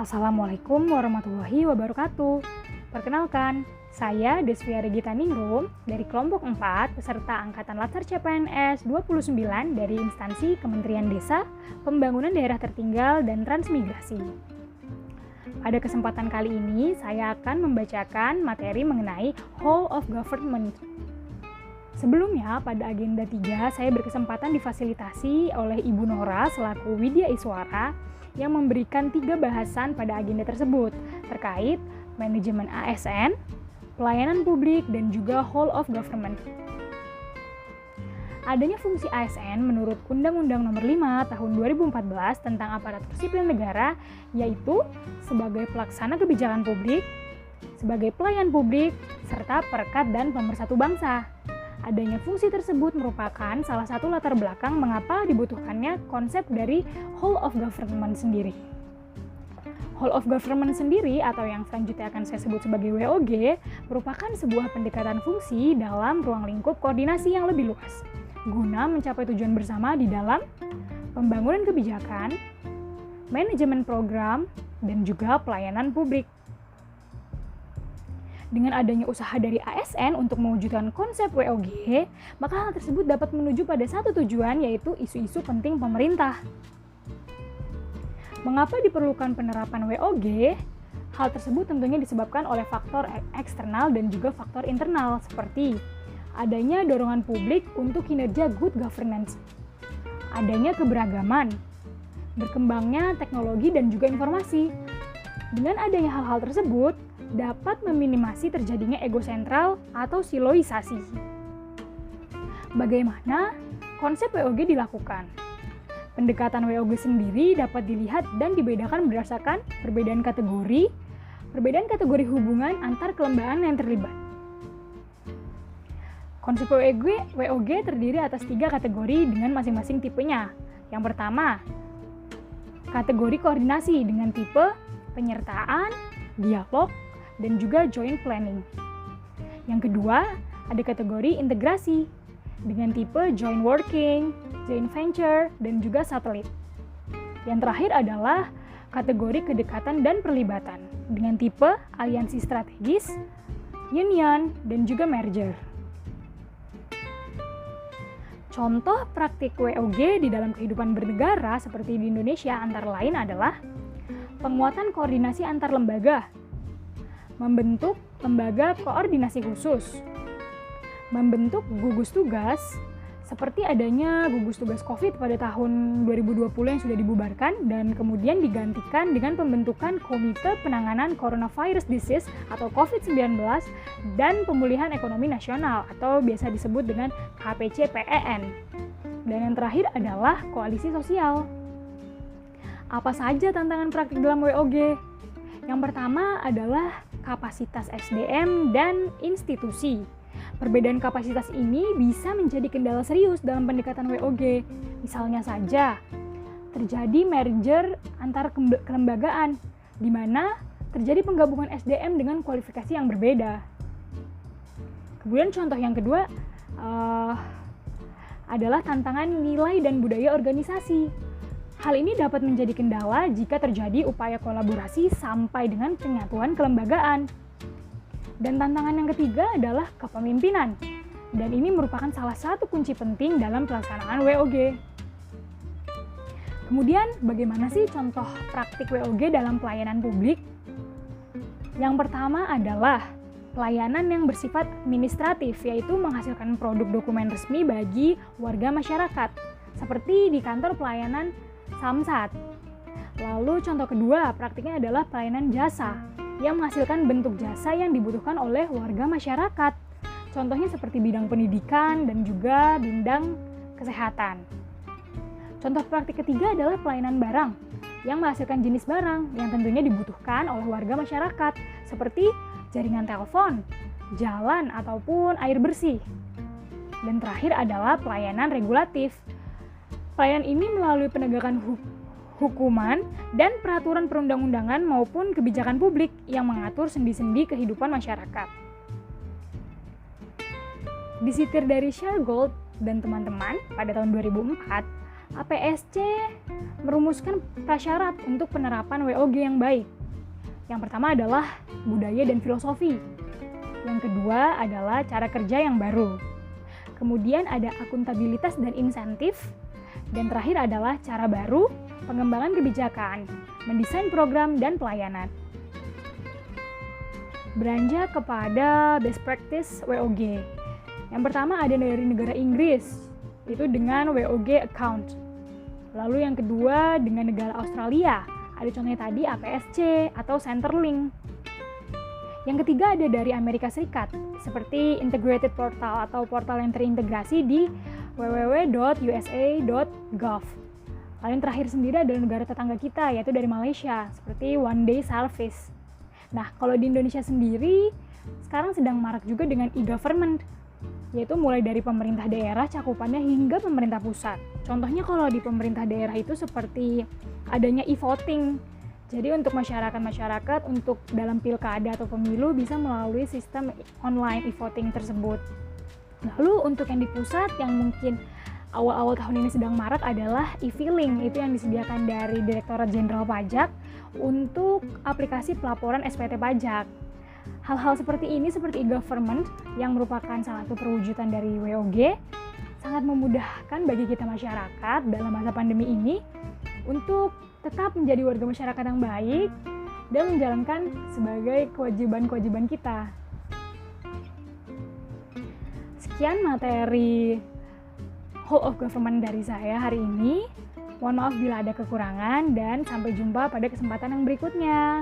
Assalamualaikum warahmatullahi wabarakatuh. Perkenalkan, saya Desvia Regita Ningrum dari kelompok 4 peserta Angkatan Latsar CPNS 29 dari instansi Kementerian Desa, Pembangunan Daerah Tertinggal dan Transmigrasi. Pada kesempatan kali ini, saya akan membacakan materi mengenai Whole of Government. Sebelumnya, pada agenda 3, saya berkesempatan difasilitasi oleh Ibu Nora selaku Widya Iswara yang memberikan 3 bahasan pada agenda tersebut terkait manajemen ASN, pelayanan publik, dan juga whole of government. Adanya fungsi ASN menurut Undang-Undang Nomor 5 Tahun 2014 tentang Aparatur Sipil Negara, yaitu sebagai pelaksana kebijakan publik, sebagai pelayan publik, serta perekat dan pemersatu bangsa. Adanya fungsi tersebut merupakan salah satu latar belakang mengapa dibutuhkannya konsep dari whole of government sendiri. Whole of government sendiri atau yang selanjutnya akan saya sebut sebagai WOG merupakan sebuah pendekatan fungsi dalam ruang lingkup koordinasi yang lebih luas guna mencapai tujuan bersama di dalam pembangunan kebijakan, manajemen program, dan juga pelayanan publik. Dengan adanya usaha dari ASN untuk mewujudkan konsep WOG, maka hal tersebut dapat menuju pada satu tujuan, yaitu isu-isu penting pemerintah. Mengapa diperlukan penerapan WOG? Hal tersebut tentunya disebabkan oleh faktor eksternal dan juga faktor internal, seperti adanya dorongan publik untuk kinerja good governance, adanya keberagaman, berkembangnya teknologi dan juga informasi. Dengan adanya hal-hal tersebut, dapat meminimasi terjadinya ego sentral atau siloisasi. Bagaimana konsep WOG dilakukan? Pendekatan WOG sendiri dapat dilihat dan dibedakan berdasarkan perbedaan kategori hubungan antar kelembagaan yang terlibat. Konsep WOG terdiri atas 3 kategori dengan masing-masing tipenya. Yang pertama, kategori koordinasi dengan tipe penyertaan, dialog, dan juga joint planning. Yang kedua, ada kategori integrasi dengan tipe joint working, joint venture, dan juga satelit. Yang terakhir adalah kategori kedekatan dan perlibatan dengan tipe aliansi strategis, union, dan juga merger. Contoh praktik WOG di dalam kehidupan bernegara seperti di Indonesia antara lain adalah penguatan koordinasi antar lembaga, membentuk lembaga koordinasi khusus, membentuk gugus tugas, seperti adanya gugus tugas COVID pada tahun 2020 yang sudah dibubarkan dan kemudian digantikan dengan pembentukan Komite Penanganan Coronavirus Disease atau COVID-19 dan Pemulihan Ekonomi Nasional atau biasa disebut dengan KPCPEN. Dan yang terakhir adalah koalisi sosial. Apa saja tantangan praktik dalam WOG? Yang pertama adalah kapasitas SDM dan institusi. Perbedaan kapasitas ini bisa menjadi kendala serius dalam pendekatan WOG. Misalnya saja, terjadi merger antar kelembagaan, di mana terjadi penggabungan SDM dengan kualifikasi yang berbeda. Kemudian contoh yang kedua adalah tantangan nilai dan budaya organisasi. Hal ini dapat menjadi kendala jika terjadi upaya kolaborasi sampai dengan penyatuan kelembagaan. Dan tantangan yang ketiga adalah kepemimpinan. Dan ini merupakan salah satu kunci penting dalam pelaksanaan WOG. Kemudian, bagaimana sih contoh praktik WOG dalam pelayanan publik? Yang pertama adalah pelayanan yang bersifat administratif, yaitu menghasilkan produk dokumen resmi bagi warga masyarakat, seperti di kantor pelayanan Samsat. Lalu contoh kedua praktiknya adalah pelayanan jasa yang menghasilkan bentuk jasa yang dibutuhkan oleh warga masyarakat. Contohnya seperti bidang pendidikan dan juga bidang kesehatan. Contoh praktik ketiga adalah pelayanan barang yang menghasilkan jenis barang yang tentunya dibutuhkan oleh warga masyarakat seperti jaringan telepon, jalan ataupun air bersih. Dan terakhir adalah pelayanan regulatif. Pelayanan ini melalui penegakan hukuman dan peraturan perundang-undangan maupun kebijakan publik yang mengatur sendi-sendi kehidupan masyarakat. Disitir dari Shergold dan teman-teman pada tahun 2004, APSC merumuskan prasyarat untuk penerapan WOG yang baik. Yang pertama adalah budaya dan filosofi. Yang kedua adalah cara kerja yang baru. Kemudian ada akuntabilitas dan insentif. Dan terakhir adalah cara baru, pengembangan kebijakan, mendesain program dan pelayanan. Beranjak kepada best practice WOG. Yang pertama ada dari negara Inggris, itu dengan WOG account. Lalu yang kedua dengan negara Australia, ada contohnya tadi APSC atau Centerlink. Yang ketiga ada dari Amerika Serikat, seperti Integrated Portal atau portal yang terintegrasi di www.usa.gov. Lalu yang terakhir sendiri adalah negara tetangga kita, yaitu dari Malaysia, seperti One Day Service. Nah, kalau di Indonesia sendiri, sekarang sedang marak juga dengan e-government, yaitu mulai dari pemerintah daerah cakupannya hingga pemerintah pusat. Contohnya kalau di pemerintah daerah itu seperti adanya e-voting. Jadi untuk masyarakat untuk dalam pilkada atau pemilu bisa melalui sistem online e-voting tersebut. Lalu untuk yang di pusat yang mungkin awal-awal tahun ini sedang marak adalah e-filing, itu yang disediakan dari Direktorat Jenderal Pajak untuk aplikasi pelaporan SPT pajak. Hal-hal seperti ini, seperti e-government yang merupakan salah satu perwujudan dari WOG, sangat memudahkan bagi kita masyarakat dalam masa pandemi ini untuk tetap menjadi warga masyarakat yang baik dan menjalankan sebagai kewajiban-kewajiban kita. Sekian materi Whole of Government dari saya hari ini. Mohon maaf bila ada kekurangan dan sampai jumpa pada kesempatan yang berikutnya.